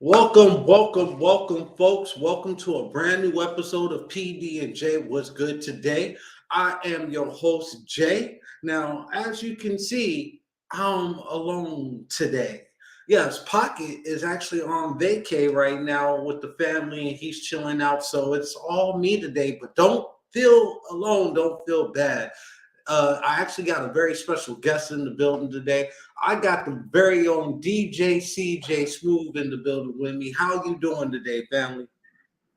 Welcome, folks. Welcome to a brand new episode of PD&J. What's good today? I am your host, Jay. Now, as you can see, I'm alone today. Yes, Pocket is actually on vacay right now with the family and he's chilling out. So it's all me today, but don't feel alone. Don't feel bad. I actually got a very special guest in the building today. I got the very own DJ CJ Smooth in the building with me. How you doing today, family?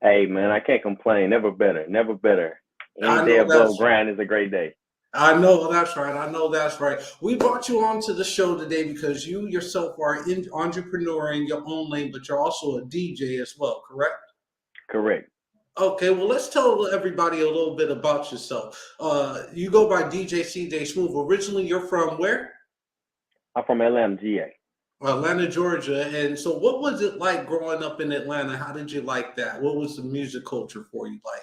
Hey man, I can't complain. Never better. Never better. Any I day know above that's ground is a great day. I know that's right. I know that's right. We brought you onto the show today because you yourself are an entrepreneur in your own lane, but you're also a DJ as well, correct? Correct. Okay, well, let's tell everybody a little bit about yourself. You go by DJ CJ Smooth. Originally, you're from where? I'm from Atlanta, GA. Atlanta, Georgia. And so, what was it like growing up in Atlanta? How did you like that? What was the music culture for you like?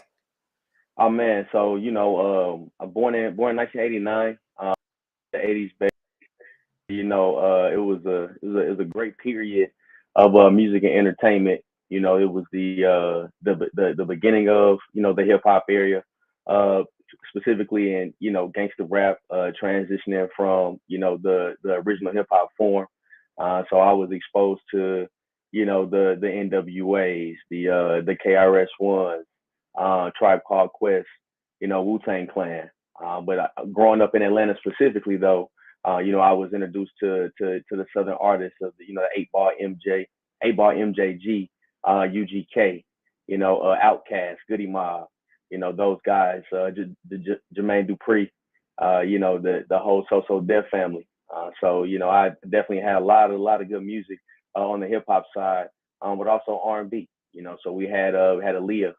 Oh man, so I'm born in 1989. The 80s, baby. It was a great period of music and entertainment. It was the beginning of the hip hop area, uh, specifically in gangster rap, transitioning from the original hip hop form. So I was exposed to the NWAs, the KRS Ones, Tribe Called Quest, Wu Tang Clan. But growing up in Atlanta specifically, though, I was introduced to the Southern artists of the 8 Ball MJG, UGK, Outkast, Goody Mob, those guys, Jermaine Dupri, the whole So Def family. So I definitely had a lot of good music on the hip hop side, but also R&B. So we had Aaliyah,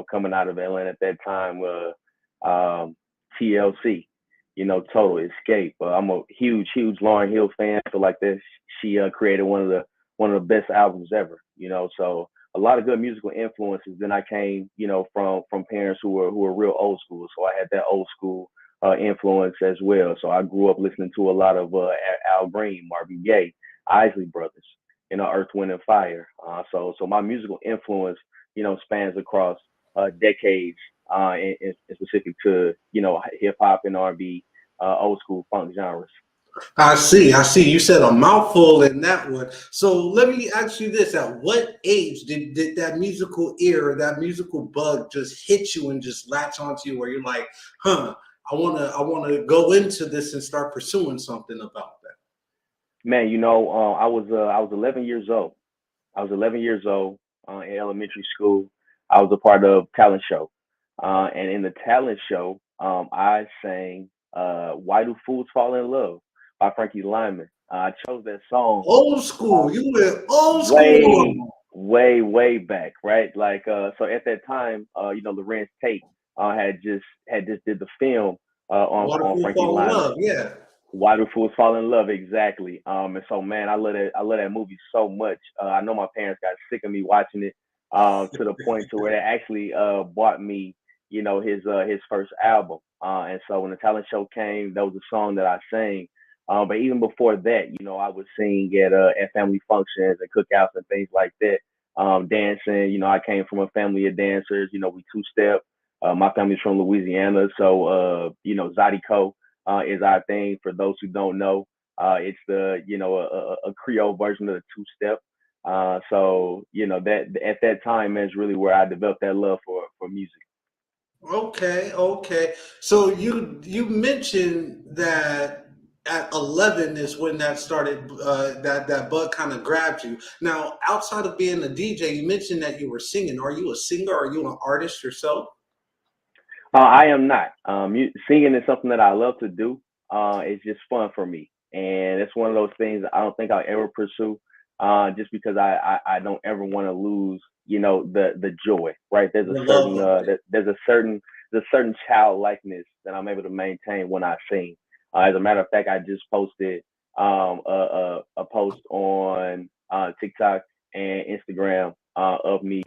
coming out of Atlanta at that time, TLC, Total Escape. I'm a huge Lauryn Hill fan. I feel like this she created one of the best albums ever. So a lot of good musical influences. Then I came, from parents who were real old school. So I had that old school influence as well. So I grew up listening to a lot of Al Green, Marvin Gaye, Isley Brothers, Earth, Wind and Fire. So my musical influence, spans across decades, in specific to hip hop and R&B, old school funk genres. I see. You said a mouthful in that one. So let me ask you this: at what age did that musical ear, that musical bug, just hit you and just latch onto you, where you're like, "Huh, I wanna go into this and start pursuing something about that." Man, I was 11 years old. I was 11 years old in elementary school. I was a part of talent show, and in the talent show, I sang "Why Do Fools Fall in Love" by Frankie Lyman. I chose that song Old school. You went old school way, on way back, right? Like, so at that time, Lorenz Tate had just ddid the film on Waterfall Frankie Fall in Lyman. Love. Yeah. Why do fools fall in love? Exactly. And so, man, I love that movie so much. I know my parents got sick of me watching it, to the point to where they actually bought me, his first album. And so when the talent show came, that was a song that I sang. But even before that, I would sing at family functions and cookouts and things like that. Dancing. I came from a family of dancers. We two step. My family's from Louisiana, so Zydeco is our thing. For those who don't know, it's a Creole version of the two step. So that at that time is really where I developed that love for music. Okay. So you mentioned that at 11 is when that started. That bug kind of grabbed you. Now, outside of being a DJ, you mentioned that you were singing. Are you a singer? Are you an artist yourself? I am not. Singing is something that I love to do. It's just fun for me, and it's one of those things I don't think I'll ever pursue. Just because I don't ever want to lose, the joy. Right? There's a The love certain of it. there's a certain childlikeness that I'm able to maintain when I sing. As a matter of fact, I just posted a post on TikTok and Instagram of me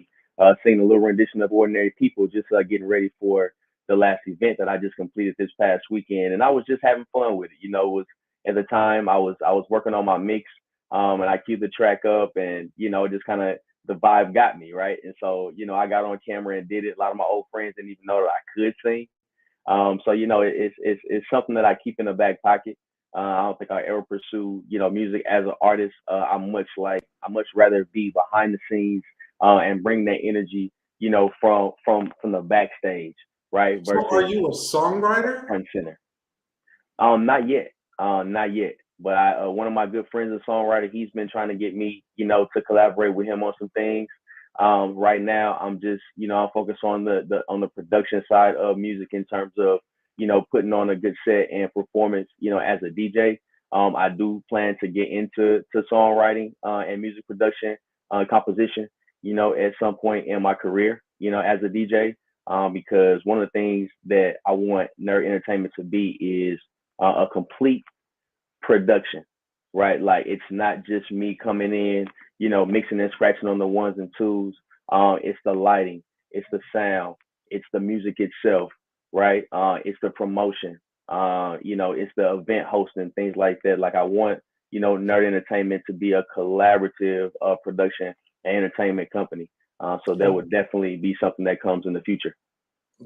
singing a little rendition of "Ordinary People," just getting ready for the last event that I just completed this past weekend, and I was just having fun with it. It was at the time I was working on my mix, and I queued the track up, and just kind of the vibe got me right, and so I got on camera and did it. A lot of my old friends didn't even know that I could sing. So it's something that I keep in the back pocket. I don't think I ever pursue music as an artist. I much rather be behind the scenes and bring that energy from the backstage, right, So are versus you a songwriter? front center. Not yet. Not yet. But I one of my good friends, a songwriter, he's been trying to get me, to collaborate with him on some things. Right now, I'm just, I'm focused on the production side of music in terms of, putting on a good set and performance, as a DJ. I do plan to get into songwriting and music production, composition, at some point in my career, as a DJ. Because one of the things that I want Nerd Entertainment to be is a complete production, right? Like it's not just me coming in, mixing and scratching on the ones and twos. It's the lighting, it's the sound, it's the music itself, right? It's the promotion, it's the event hosting, things like that. Like I want, Nerd Entertainment to be a collaborative production and entertainment company. So that would definitely be something that comes in the future.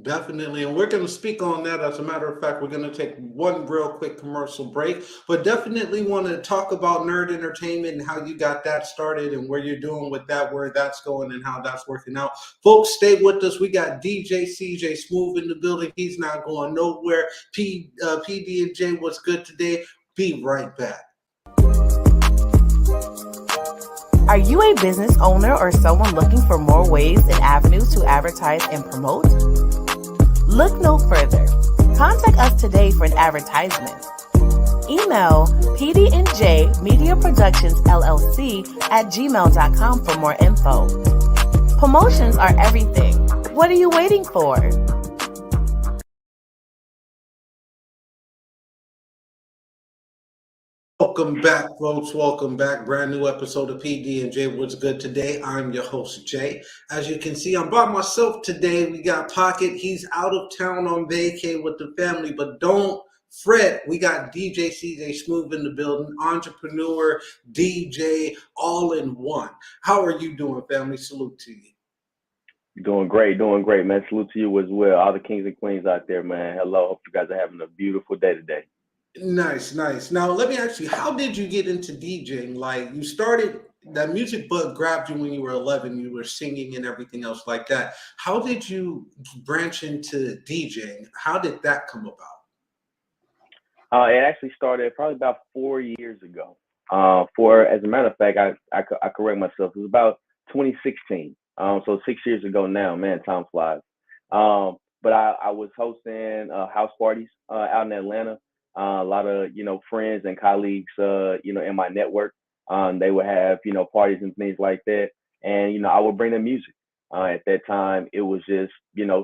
Definitely. And we're going to speak on that. As a matter of fact, we're going to take one real quick commercial break, but definitely want to talk about Nerd Entertainment and how you got that started and where you're doing with that, where that's going and how that's working out. Folks, stay with us. We got DJ CJ Smooth in the building. He's not going nowhere. PD&J, what's good today? Be right back. Are you a business owner or someone looking for more ways and avenues to advertise and promote? Look no further. Contact us today for an advertisement. Email PD&J Media Productions LLC at gmail.com for more info. Promotions are everything. What are you waiting for? Welcome back, folks. Welcome back. Brand new episode of PD&J. What's good today? I'm your host, Jay. As you can see, I'm by myself today. We got Pocket. He's out of town on vacay with the family, but don't fret. We got DJ CJ Smooth in the building, entrepreneur, DJ, all in one. How are you doing, family? Salute to you. Doing great, man. Salute to you as well. All the kings and queens out there, man. Hello. Hope you guys are having a beautiful day today. Nice, nice. Now, let me ask you, how did you get into DJing? Like, you started, that music bug grabbed you when you were 11, you were singing and everything else like that. How did you branch into DJing? How did that come about? It actually started probably about 4 years ago. As a matter of fact, I correct myself. It was about 2016. So 6 years ago now. Man, time flies. But I was hosting house parties out in Atlanta. A lot of friends and colleagues, in my network. They would have parties and things like that, and I would bring them music. At that time, it was just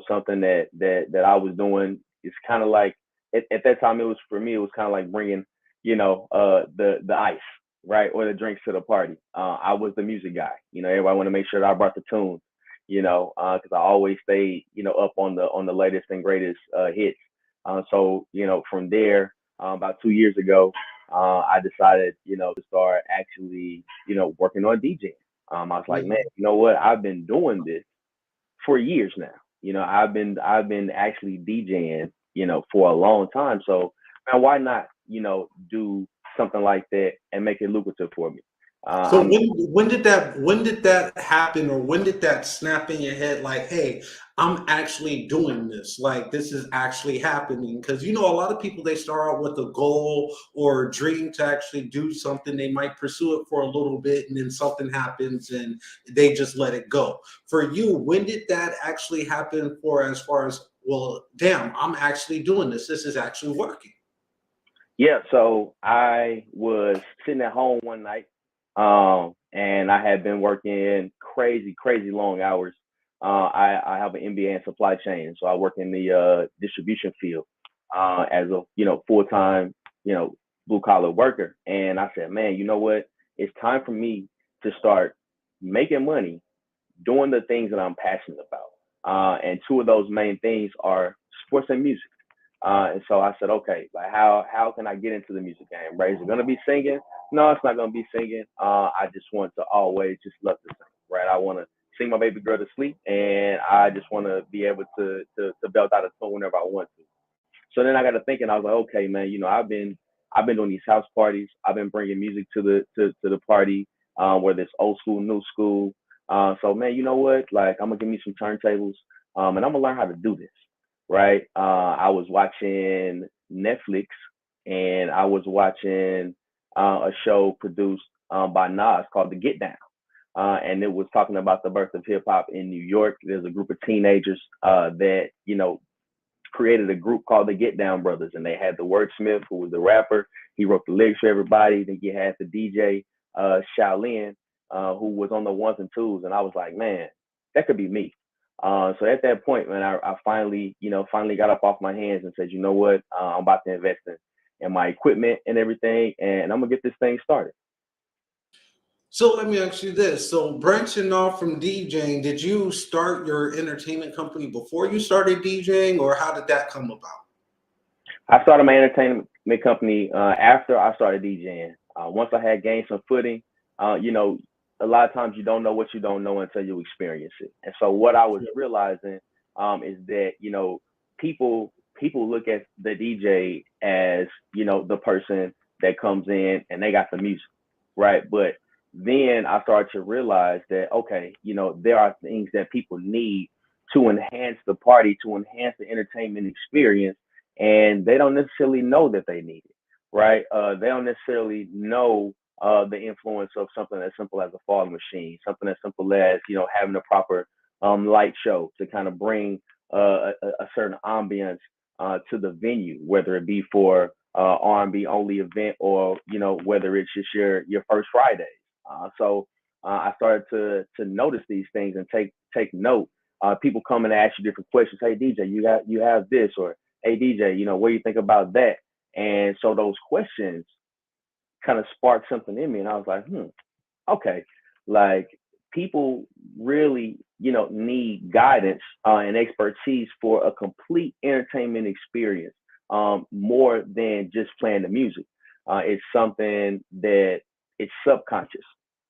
something that I was doing. It's kind of like at that time, it was for me. It was kind of like bringing, the ice, right, or the drinks to the party. I was the music guy. Everybody want to make sure that I brought the tunes. Because I always stayed, up on the latest and greatest hits. So from there, about 2 years ago, I decided, to start actually, working on DJing. I was like, man, you know what? I've been doing this for years now. I've been actually DJing, for a long time. So man, why not, do something like that and make it lucrative for me? So I'm when did that happen, or when did that snap in your head? Like, hey, I'm actually doing this. Like, this is actually happening. Because a lot of people, they start out with a goal or a dream to actually do something. They might pursue it for a little bit, and then something happens, and they just let it go. For you, when did that actually happen? For as far as, well, damn, I'm actually doing this. This is actually working. Yeah, so I was sitting at home one night, and I had been working crazy, crazy long hours. I have an MBA in supply chain, so I work in the distribution field as a full time blue collar worker. And I said, man, you know what? It's time for me to start making money doing the things that I'm passionate about. And two of those main things are sports and music. And so I said, okay, like how can I get into the music game, right? Is it gonna be singing, No, it's not gonna be singing. I just want to always just love to sing, right? I want to sing my baby girl to sleep, and I just want to be able to belt out a tune whenever I want to. So then I got to thinking, I was like, okay, man, I've been doing these house parties. I've been bringing music to the party, whether it's old school, new school. So man, you know what? Like I'm gonna give me some turntables, and I'm gonna learn how to do this, right? I was watching Netflix, and I was watching a show produced by Nas called The Get Down. And it was talking about the birth of hip hop in New York. There's a group of teenagers that created a group called the Get Down Brothers, and they had the wordsmith who was the rapper. He wrote the lyrics for everybody. Then you had the DJ Shaolin, who was on the ones and twos, and I was like, man, that could be me. So at that point, man, I finally got up off my hands and said, you know what, I'm about to invest in my equipment and everything, and I'm gonna get this thing started. So let me ask you this. So branching off from DJing, did you start your entertainment company before you started DJing, or how did that come about? I started my entertainment company after I started DJing. Once I had gained some footing, a lot of times you don't know what you don't know until you experience it. And so what I was realizing is that people look at the DJ as the person that comes in and they got the music, right? But then I started to realize that okay, there are things that people need to enhance the party, to enhance the entertainment experience, and they don't necessarily know that they need it, right? They don't necessarily know the influence of something as simple as a fog machine, something as simple as having a proper light show to kind of bring a certain ambience to the venue, whether it be for R&B only event or whether it's just your first Friday. So I started to notice these things and take note. People come and ask you different questions. Hey DJ, you have this, or hey DJ, what do you think about that? And so those questions kind of sparked something in me, and I was like, okay, like people really, need guidance and expertise for a complete entertainment experience, more than just playing the music. It's something that it's subconscious,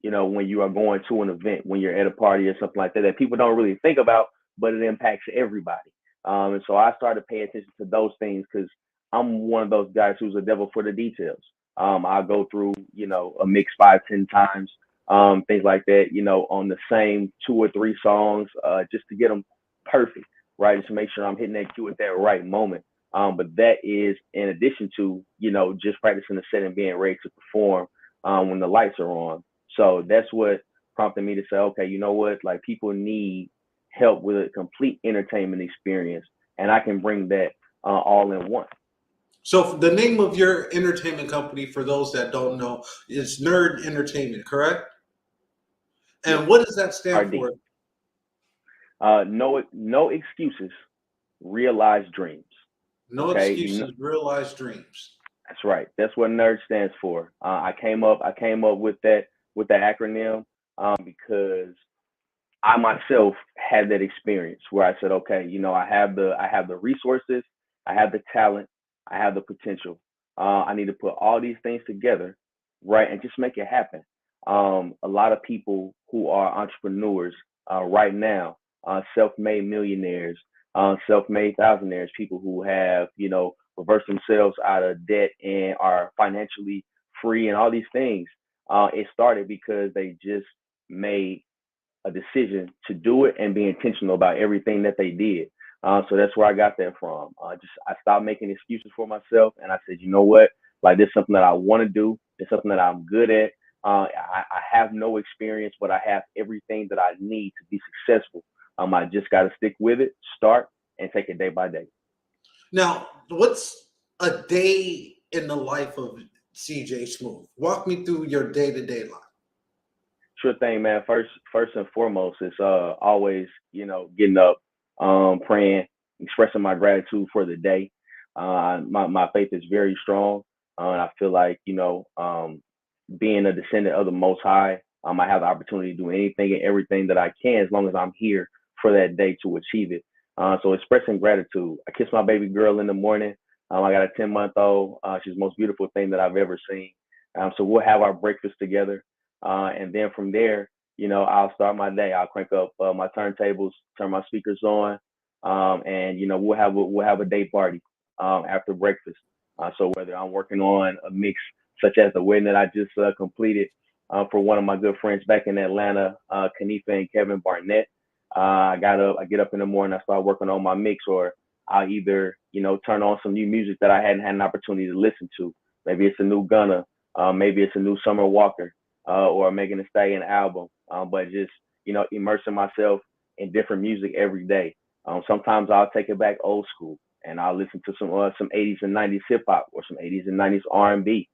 when you are going to an event, when you're at a party or something like that, that people don't really think about, but it impacts everybody. And so I started paying attention to those things because I'm one of those guys who's a devil for the details. I go through, a mix 5, 10 times, things like that, on the same 2 or 3 songs, just to get them perfect, right? Just to make sure I'm hitting that cue at that right moment. But that is in addition to, just practicing the set and being ready to perform when the lights are on. So that's what prompted me to say, okay, you know what? Like people need help with a complete entertainment experience, and I can bring that all in one. So the name of your entertainment company, for those that don't know, is Nerd Entertainment, correct? Yes, And what does that stand RD. for? No excuses, realize dreams. No Okay, excuses, realize dreams. that's right. That's what NERD stands for. I came up with that acronym because I myself had that experience where I said, okay, I have the resources, I have the talent, I have the potential. I need to put all these things together, right, and just make it happen. A lot of people who are entrepreneurs right now, self-made millionaires, self-made thousandaires, people who have reversed themselves out of debt and are financially free and all these things. It started because they just made a decision to do it and be intentional about everything that they did. So that's where I got that from. I stopped making excuses for myself, and I said, you know what? Like this is something that I want to do. It's something that I'm good at. I have no experience, but I have everything that I need to be successful. I just got to stick with it, start, and take it day by day. Now, what's a day in the life of CJ Smooth? Walk me through your day-to-day life. Sure thing, man. First and foremost, it's always getting up, praying, expressing my gratitude for the day. My faith is very strong, and I feel like being a descendant of the Most High, I have the opportunity to do anything and everything that I can as long as I'm here for that day to achieve it. So expressing gratitude. I kiss my baby girl in the morning. I got a 10-month-old. She's the most beautiful thing that I've ever seen. So we'll have our breakfast together. And then from there, I'll start my day. I'll crank up my turntables, turn my speakers on, and we'll have a day party after breakfast. So whether I'm working on a mix such as the wedding that I just completed for one of my good friends back in Atlanta, Kanifa and Kevin Barnett, I get up in the morning, I start working on my mix, or I'll either turn on some new music that I hadn't had an opportunity to listen to. Maybe it's a new Gunna, maybe it's a new Summer Walker, or Megan Thee Stallion album. But just immersing myself in different music every day. Sometimes I'll take it back old school and I'll listen to some 80s and 90s hip hop or some 80s and 90s R&B.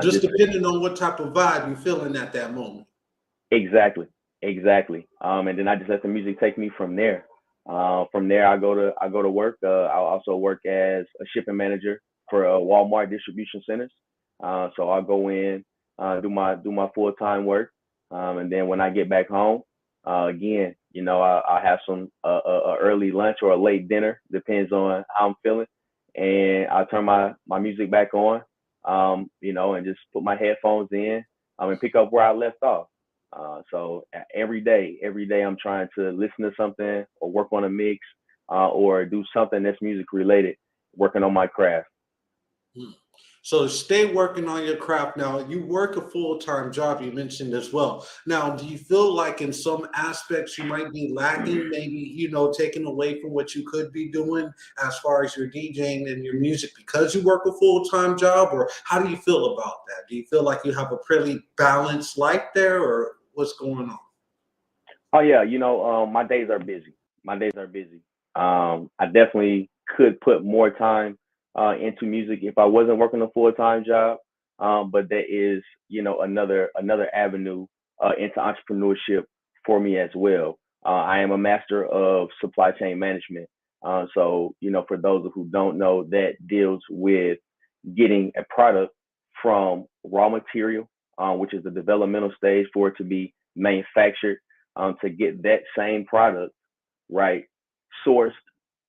Just depending on what type of vibe you're feeling at that moment. Exactly. And then I just let the music take me from there. From there, I go to work. I'll also work as a shipping manager for Walmart distribution centers. So I'll go in, do my full-time work, and then when I get back home, again, I'll have some a early lunch or a late dinner, depends on how I'm feeling, and I'll turn my music back on, and just put my headphones in, and pick up where I left off. So every day I'm trying to listen to something or work on a mix, or do something that's music related, working on my craft. So stay working on your craft. Now, you work a full-time job, you mentioned as well. Now, do you feel like in some aspects you might be lacking, maybe, taking away from what you could be doing as far as your DJing and your music because you work a full-time job? Or how do you feel about that? Do you feel like you have a pretty balanced life there, or what's going on? Oh, yeah. My days are busy. I definitely could put more time into music if I wasn't working a full-time job. But there is, another avenue into entrepreneurship for me as well. I am a master of supply chain management. So, for those who don't know, that deals with getting a product from raw material, which is the developmental stage for it to be manufactured, to get that same product, right, sourced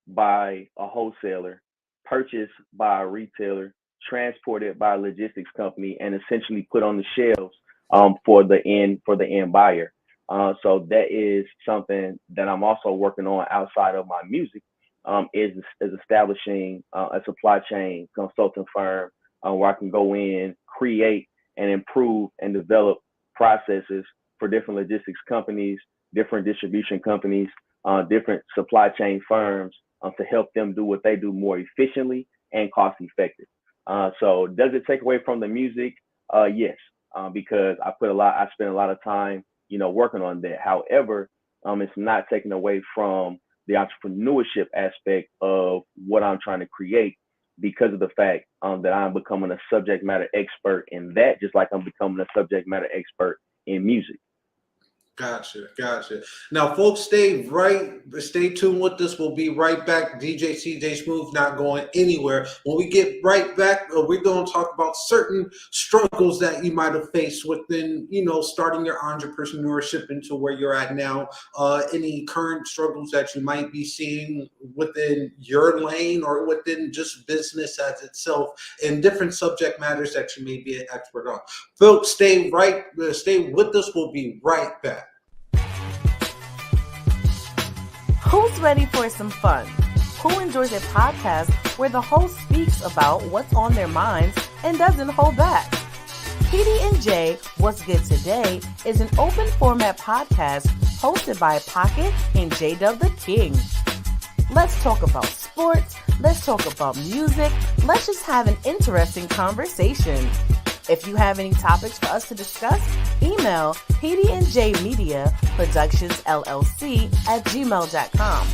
by a wholesaler, purchased by a retailer, transported by a logistics company, and essentially put on the shelves for the end buyer. So that is something that I'm also working on outside of my music, is establishing a supply chain consulting firm where I can go in, create and improve and develop processes for different logistics companies, different distribution companies, different supply chain firms, to help them do what they do more efficiently and cost effective. So does it take away from the music? Yes, because I spend a lot of time, working on that. However, it's not taken away from the entrepreneurship aspect of what I'm trying to create, because of the fact that I'm becoming a subject matter expert in that, just like I'm becoming a subject matter expert in music. Gotcha. Now, folks, stay tuned with us. We'll be right back. DJ CJ Smooth not going anywhere. When we get right back, we're going to talk about certain struggles that you might have faced within, starting your entrepreneurship into where you're at now. Any current struggles that you might be seeing within your lane or within just business as itself, and different subject matters that you may be an expert on. Folks, stay with us. We'll be right back. Who's ready for some fun? Who enjoys a podcast where the host speaks about what's on their minds and doesn't hold back? PD&J, What's Good Today, is an open format podcast hosted by Pocket and J-Dub the King. Let's talk about sports. Let's talk about music. Let's just have an interesting conversation. If you have any topics for us to discuss, email pdnjmediaproductionsllc@gmail.com.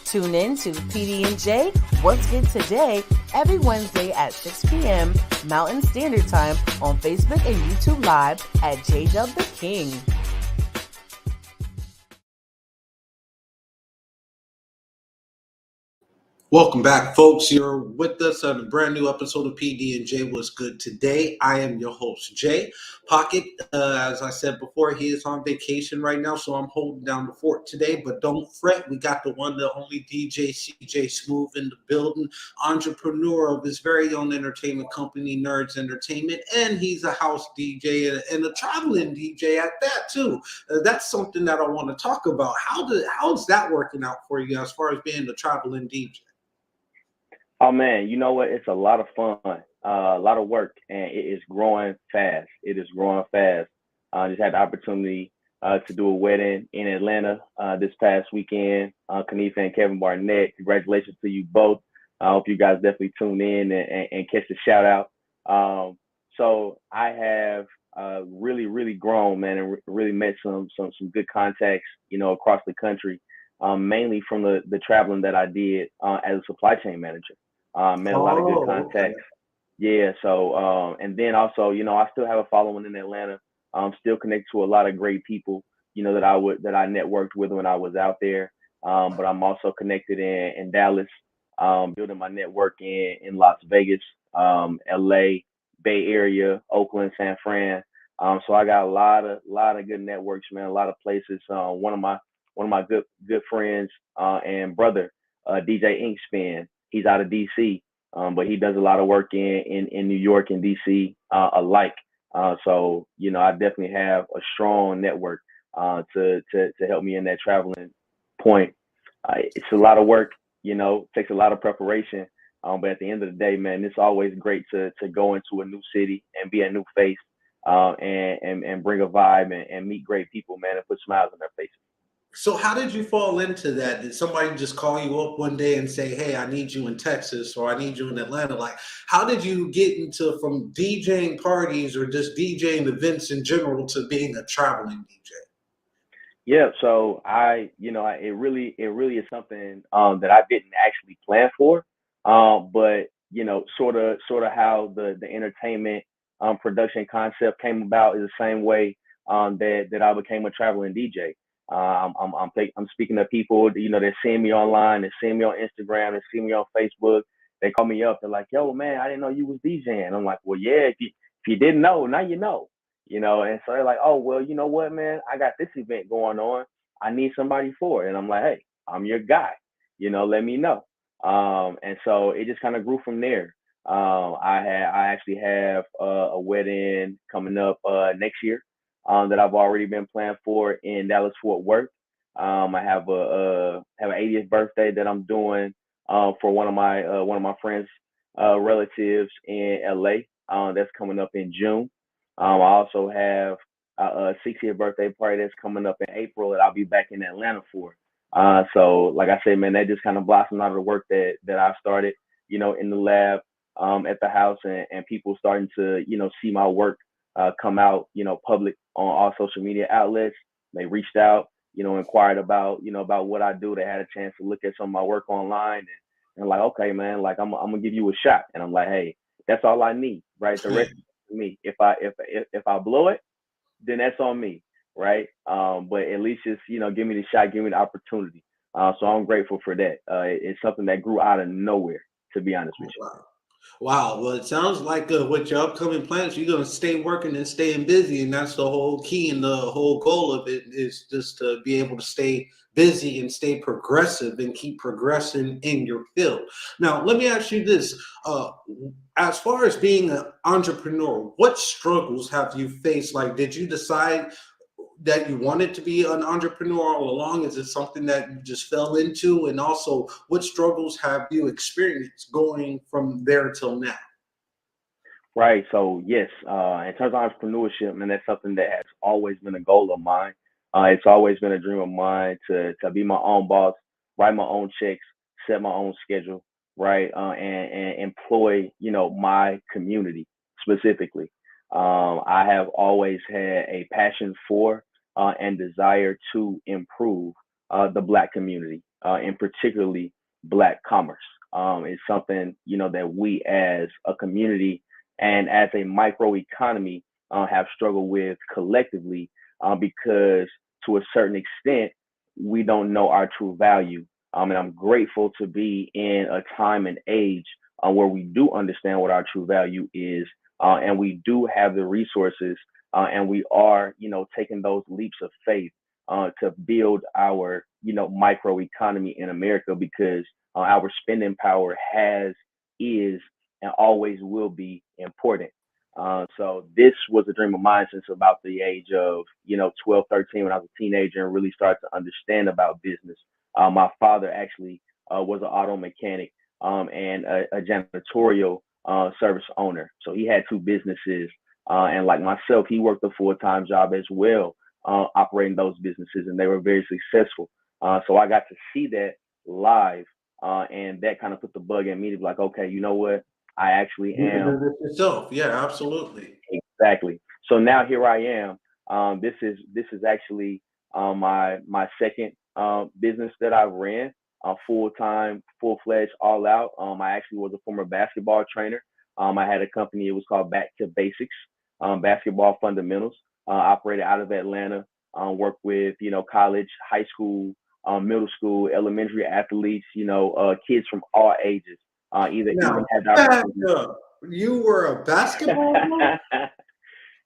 Tune in to PD&J What's Good Today every Wednesday at 6 p.m. Mountain Standard Time on Facebook and YouTube Live at J-Dub the King. Welcome back, folks. You're with us on a brand new episode of PD&J What's Good Today. I am your host, Jay. Pocket, as I said before, he is on vacation right now, so I'm holding down the fort today. But don't fret, we got the one, the only DJ CJ Smooth in the building, entrepreneur of his very own entertainment company, Nerds Entertainment, and he's a house DJ and a traveling DJ at that, too. That's something that I want to talk about. How's that working out for you as far as being a traveling DJ? Oh man, you know what? It's a lot of fun, a lot of work, and it is growing fast. It is growing fast. I just had the opportunity to do a wedding in Atlanta this past weekend. Kanifa and Kevin Barnett, congratulations to you both. I hope you guys definitely tune in and catch the shout out. So I have really grown, man, and really met some good contacts, across the country, mainly from the traveling that I did as a supply chain manager. Met a lot of good Oh, okay. contacts. Yeah. So, and then also, I still have a following in Atlanta. Still connected to a lot of great people, that I networked with when I was out there. But I'm also connected in Dallas, building my network in Las Vegas, LA, Bay Area, Oakland, San Fran. So I got a lot of good networks, man. A lot of places. One of my good friends and brother, DJ Inkspin. He's out of DC, but he does a lot of work in New York and DC alike. So I definitely have a strong network to help me in that traveling point. It's a lot of work, takes a lot of preparation. But at the end of the day, man, it's always great to go into a new city and be a new face, and bring a vibe and meet great people, man, and put smiles on their faces. So how did you fall into that? Did somebody just call you up one day and say, "Hey, I need you in Texas," or "I need you in Atlanta"? Like, how did you get into from DJing parties or just DJing events in general to being a traveling DJ? Yeah, so it really is something that I didn't actually plan for, but sort of how the entertainment production concept came about is the same way that I became a traveling DJ. I'm speaking to people, that see me online, that see me on Instagram, that see me on Facebook. They call me up. They're like, "Yo, man, I didn't know you was DJing." I'm like, "Well, yeah. If you didn't know, now you know." And so they're like, "Oh, well, you know what, man? I got this event going on. I need somebody for it." And I'm like, "Hey, I'm your guy. Let me know." And so it just kind of grew from there. I actually have a wedding coming up next year, that I've already been planning for in Dallas Fort Worth. I have an 80th birthday that I'm doing for one of my friends, relatives in LA. That's coming up in June. I also have a 60th birthday party that's coming up in April that I'll be back in Atlanta for. So like I said, man, that just kind of blossomed out of the work that I started, in the lab, at the house, and people starting to, see my work come out, public on all social media outlets. They reached out, inquired about what I do. They had a chance to look at some of my work online, and like, okay, man, like I'm gonna give you a shot. And I'm like, hey, that's all I need, right? The rest is me. If I blow it, then that's on me, right? But at least just give me the shot, give me the opportunity. So I'm grateful for that. It's something that grew out of nowhere, to be honest with Oh, you. wow. Wow. Well, it sounds like with your upcoming plans, you're going to stay working and staying busy. And that's the whole key and the whole goal of it is just to be able to stay busy and stay progressive and keep progressing in your field. Now, let me ask you this. As far as being an entrepreneur, what struggles have you faced? Like, did you decide that you wanted to be an entrepreneur all along? Is it something that you just fell into? And also, what struggles have you experienced going from there till now? Right. So yes, in terms of entrepreneurship, man, that's something that has always been a goal of mine. It's always been a dream of mine to be my own boss, write my own checks, set my own schedule, right, and employ my community specifically. I have always had a passion for and desire to improve the Black community, and particularly Black commerce. It's something that we as a community and as a micro economy have struggled with collectively, because to a certain extent we don't know our true value And I'm grateful to be in a time and age where we do understand what our true value is, and we do have the resources, and we are, taking those leaps of faith to build our, micro economy in America, because our spending power is, and always will be important. So this was a dream of mine since about the age of, 12, 13, when I was a teenager and really started to understand about business. My father actually was an auto mechanic and a janitorial service owner. So he had two businesses. And like myself, he worked a full-time job as well, operating those businesses, and they were very successful. So I got to see that live, and that kind of put the bug in me to be like, okay, you know what? I actually You can am. do this yourself. Yeah, absolutely. Exactly. So now here I am. This is actually my second business that I ran, full time, full fledged, all out. I actually was a former basketball trainer. I had a company. It was called Back to Basics, Basketball Fundamentals. Operated out of Atlanta. Worked with college, high school, middle school, elementary athletes. Kids from all ages. Either Now, even had the back opportunity. up. You were a basketball coach?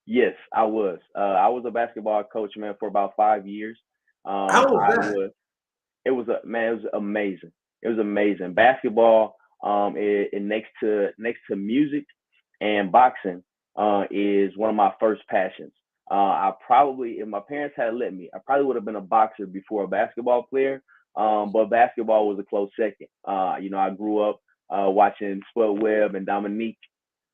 Yes, I was. I was a basketball coach, man, for about 5 years. How was I that? was. It was it was amazing. It was amazing. Basketball, it next to music and boxing, is one of my first passions. I probably, if my parents had let me, I probably would have been a boxer before a basketball player. But basketball was a close second. I grew up watching Spud Webb and Dominique,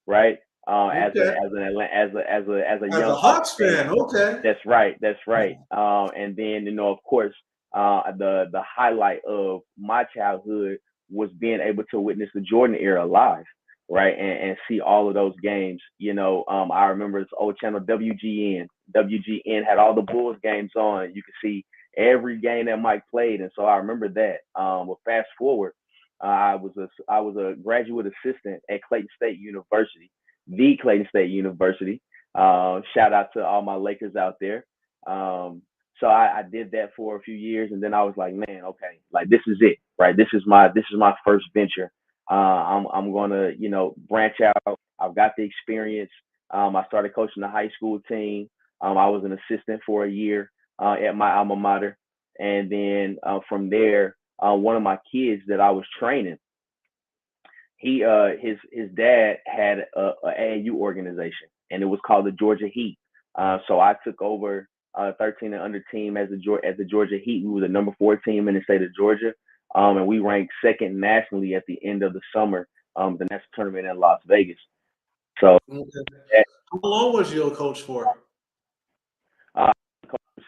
right? As a Okay. as an as a As a young Hawks Hawks fan. fan, okay. That's right. That's right. And then, of course, the highlight of my childhood was being able to witness the Jordan era live, right, and see all of those games. I remember this old channel WGN. WGN had all the Bulls games on. You could see every game that Mike played, and so I remember that. But fast forward, I was a graduate assistant at Clayton State University, the Clayton State University. Shout out to all my Lakers out there. So I did that for a few years, and then I was like, man, okay, like this is it, right? This is my first venture. I'm gonna branch out. I've got the experience. I started coaching the high school team. I was an assistant for a year at my alma mater, and then from there, one of my kids that I was training, his dad had a AAU organization, and it was called the Georgia Heat. So I took over 13 and under team as the Georgia Heat. We were the number 4 team in the state of Georgia, and we ranked second nationally at the end of the summer, the national tournament in Las Vegas. So Okay. that, How long was you a coach for? uh,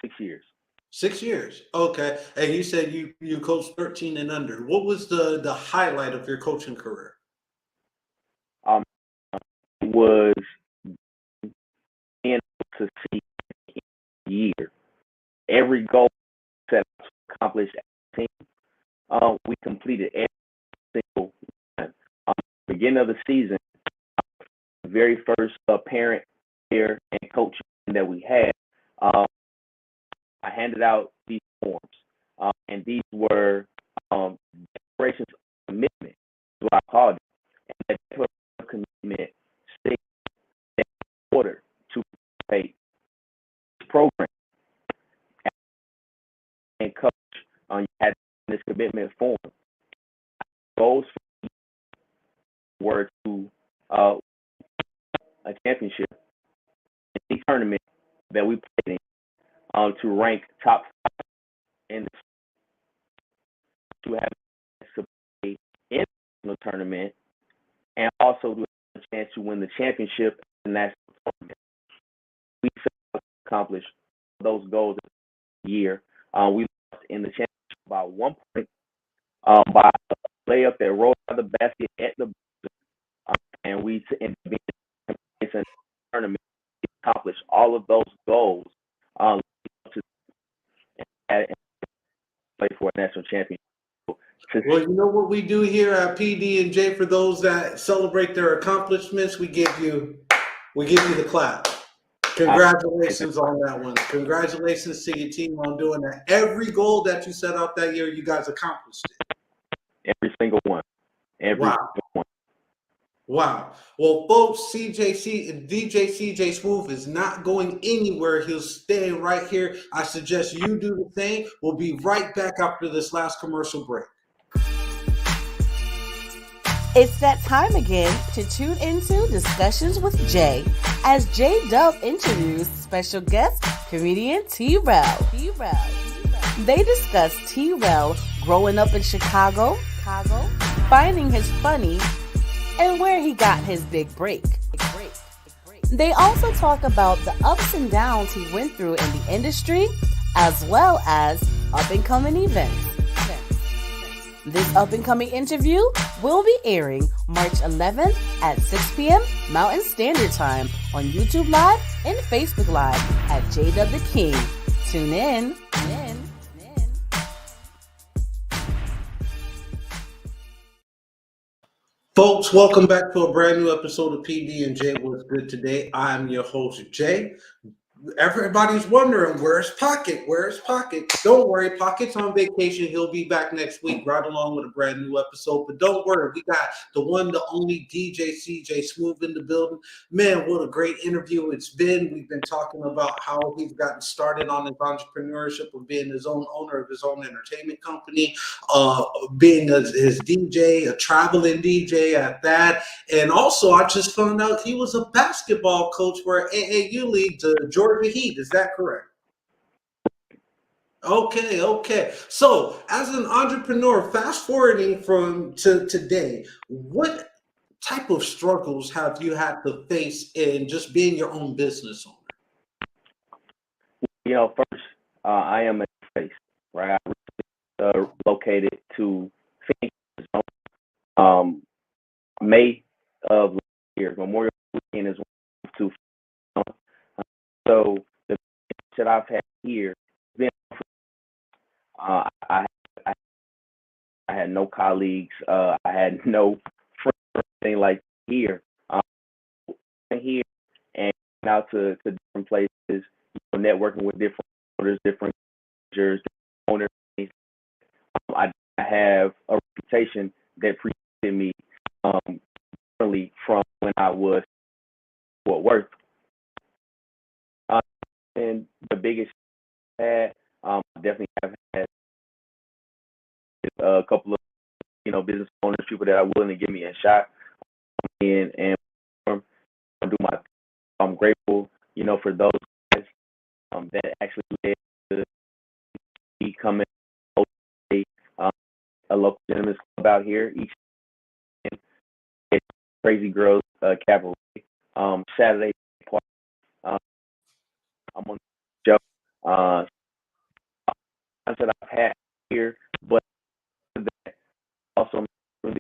6 years. 6 years. Okay. And you said you coached 13 and under. What was the highlight of your coaching career? Um, it was being able to see year every goal set out to accomplish as a team. We completed every single one. Beginning of the season, the very first parent, player, and coach that we had, I handed out these forms, and these were declarations of commitment, is what I called it. And that declaration of commitment states that in order to participate in this program and coach, you had this commitment form. Goals were to a championship in the tournament that we played in, to rank top 5 in to have to play in the tournament, and also to have a chance to win the championship in the national tournament. We set out to accomplish those goals in the year. We lost in the championship by 1 point, by a layup that rolled out of the basket at the and we ended up being in the tournament, accomplish all of those goals, to and play for a national championship. Well, you know what we do here at PD&J for those that celebrate their accomplishments, we give you the clap. Congratulations on that one. Congratulations to your team on doing that. Every goal that you set out that year, you guys accomplished it. Every single one. Wow. Single one. Wow. Well, folks, DJ CJ Smooth is not going anywhere. He'll stay right here. I suggest you do the same. We'll be right back after this last commercial break. It's that time again to tune into Discussions with Jay as J Dub interviews special guest comedian T-Rell. They discuss T-Rell growing up in Chicago, finding his funny, and where he got his big break. They also talk about the ups and downs he went through in the industry, as well as up-and-coming events. This up-and-coming interview will be airing March 11th at 6 p.m. Mountain Standard Time on YouTube Live and Facebook Live at JW the King. Tune in. Folks, welcome back to a brand new episode of PD&J What's Good Today. I'm your host, Jay. Everybody's wondering, where's Pocket? Don't worry, Pocket's on vacation. He'll be back next week, right along with a brand new episode. But don't worry, we got the one, the only DJ CJ Smooth in the building. Man, what a great interview it's been. We've been talking about how he's gotten started on his entrepreneurship of being his own owner of his own entertainment company, being his DJ, a traveling DJ at that. And also, I just found out he was a basketball coach for AAU League, the Georgia Heat. Is that correct? Okay. So, as an entrepreneur, fast forwarding from to today, what type of struggles have you had to face in just being your own business owner? First, I am a face, right? I located to Phoenix, May of last year. Memorial Weekend is to so the that I've had here, I had no colleagues, I had no friends or anything like here. Here and out to different places, networking with different owners, different managers, different owners. I have a reputation that preceded me really from when I was Fort Worth. And the biggest I definitely have had a couple of business owners, people that are willing to give me a shot and do my. I'm grateful, for those guys that actually led to me coming a local gentleman's club out here each Crazy Girls Cabaret Saturday party. I'm on the show. That I've had here, but that also really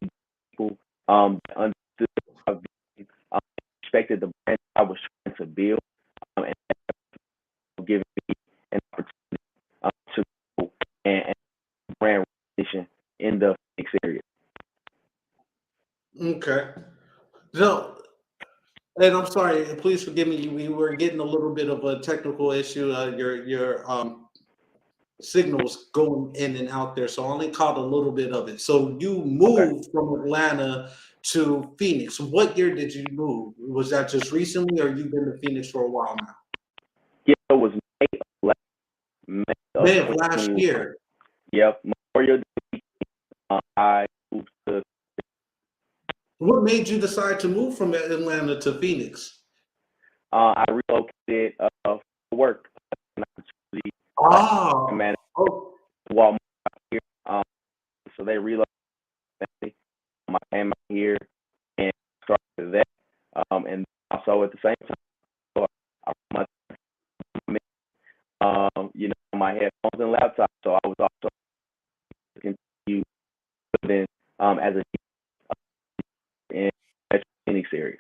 people understood respected the brand I was trying to build, and giving me an opportunity to go and brand recognition in the Phoenix area. Okay. So, and I'm sorry, please forgive me. We were getting a little bit of a technical issue. Your signals going in and out there, so I only caught a little bit of it. So you moved from Atlanta to Phoenix. What year did you move? Was that just recently, or you've been to Phoenix for a while now? Yeah, it was May of last year. Yep, Memorial Day. I moved to. What made you decide to move from Atlanta to Phoenix? I relocated for work. Walmart here. So they relocated. I came out here and started that. And also at the same time, my headphones and laptop. So I was also continue living as a in the Phoenix area.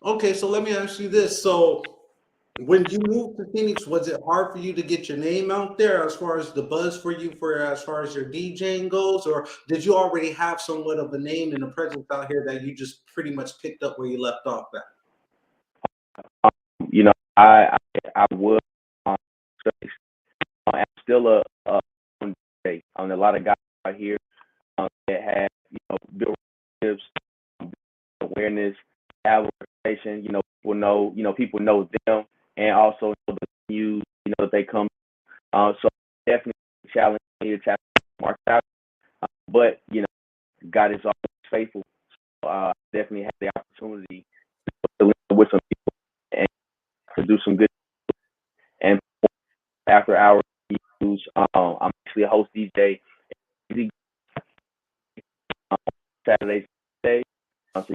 Okay, so let me ask you this. So when you moved to Phoenix, was it hard for you to get your name out there as far as the buzz for you as far as your DJing goes, or did you already have somewhat of a name and a presence out here that you just pretty much picked up where you left off at? I was on I'm still a DJ. A lot of guys out here that have built relationships, awareness, advertising. People know them, and also know the news. That they come. So definitely challenge me to tap mark out. But God is always faithful. So definitely had the opportunity to link with some people and to do some good. And after hours news, I'm actually a host DJ Saturday. So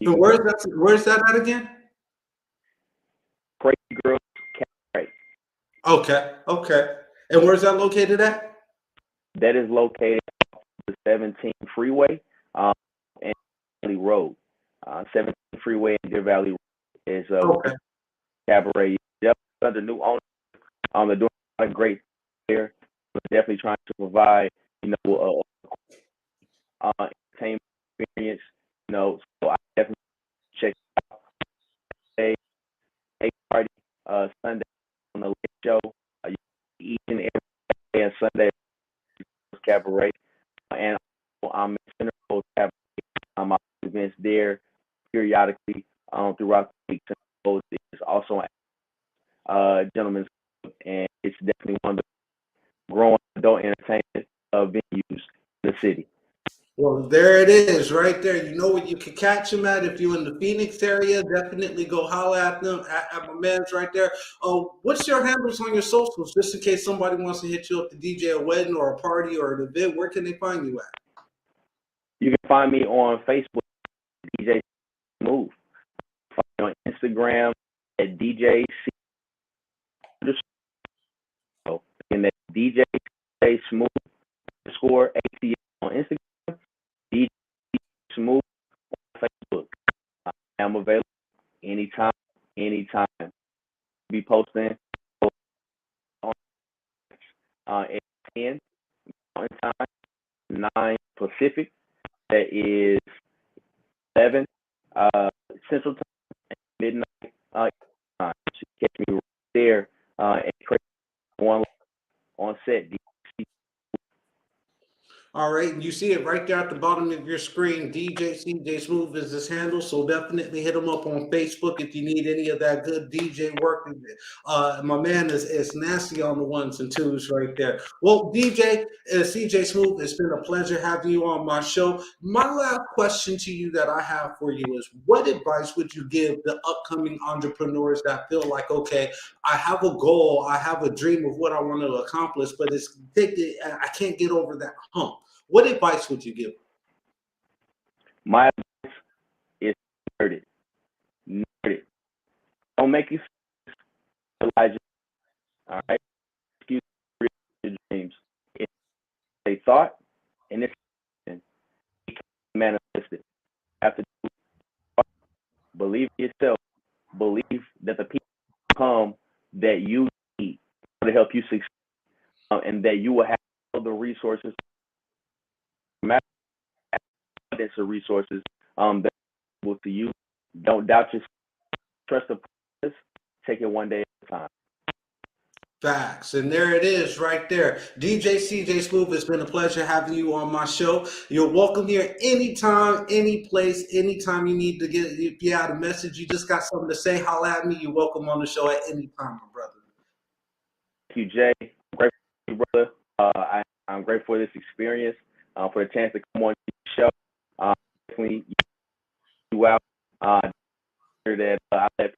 And where's that at again? Crazy Girls Cabaret. Okay. And where's that located at? That is located on the 17 freeway and Valley Road. 17 freeway and Deer Valley Road is Okay. Cabaret. Yep, under new owner. They're doing a lot of great there. We're definitely trying to provide, entertainment experience. So I definitely check out a party Sunday on the late show. Each and every day and Sunday Cabaret, and I'm in Central Cabaret. My events there periodically throughout the week. It's also a gentleman's club, and it's definitely one of the growing adult entertainment venues in the city. Well, there it is, right there. You know where you can catch them at. If you're in the Phoenix area, definitely go holler at them at my man's right there. What's your handles on your socials, just in case somebody wants to hit you up to DJ a wedding or a party or an event? Where can they find you at? You can find me on Facebook, DJ Smooth. Find me on Instagram at DJ and that's DJ Smooth _ ATL on Instagram, DJ Smooth on Facebook. I'm available anytime. Be posting at 10 Mountain Time, 9 Pacific. That is 11 Central Time, midnight time. So you catch me right there at one on set. All right, and you see it right there at the bottom of your screen. DJ CJ Smooth is his handle, so definitely hit him up on Facebook if you need any of that good DJ work. My man is nasty on the ones and twos right there. Well, DJ CJ Smooth, it's been a pleasure having you on my show. My last question to you that I have for you is, what advice would you give the upcoming entrepreneurs that feel like, okay, I have a goal, I have a dream of what I want to accomplish, but I can't get over that hump? What advice would you give? My advice is nerd it. Don't make you Elijah. All right. Excuse your dreams. It's a thought and it's manifested. Have to believe in yourself. Believe that the people come that you need to help you succeed, and that you will have all the resources, abundance of resources that will to you. Don't doubt yourself. Trust the process. Take it one day at a time. Facts. And there it is right there. DJ CJ Smooth, it's been a pleasure having you on my show. You're welcome here anytime, any place, anytime you need to if you had a message, you just got something to say, holla at me. You're welcome on the show at any time, my brother. Thank you, Jay. I'm grateful for you, brother. I'm grateful for this experience, for the chance to come on the show. Definitely you out that I let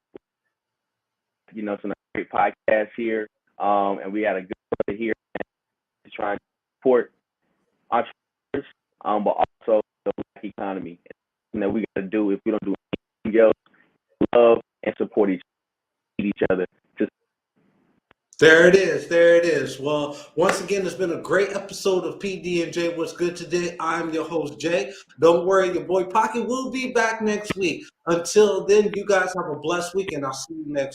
some great podcasts here. And we had a good brother here trying to support entrepreneurs, but also the black economy. And we got to do, if we don't do anything else, love and support each other. There it is. Well, once again, it's been a great episode of PD&J What's Good Today. I'm your host, Jay. Don't worry, your boy Pocket will be back next week. Until then, you guys have a blessed week, and I'll see you next week.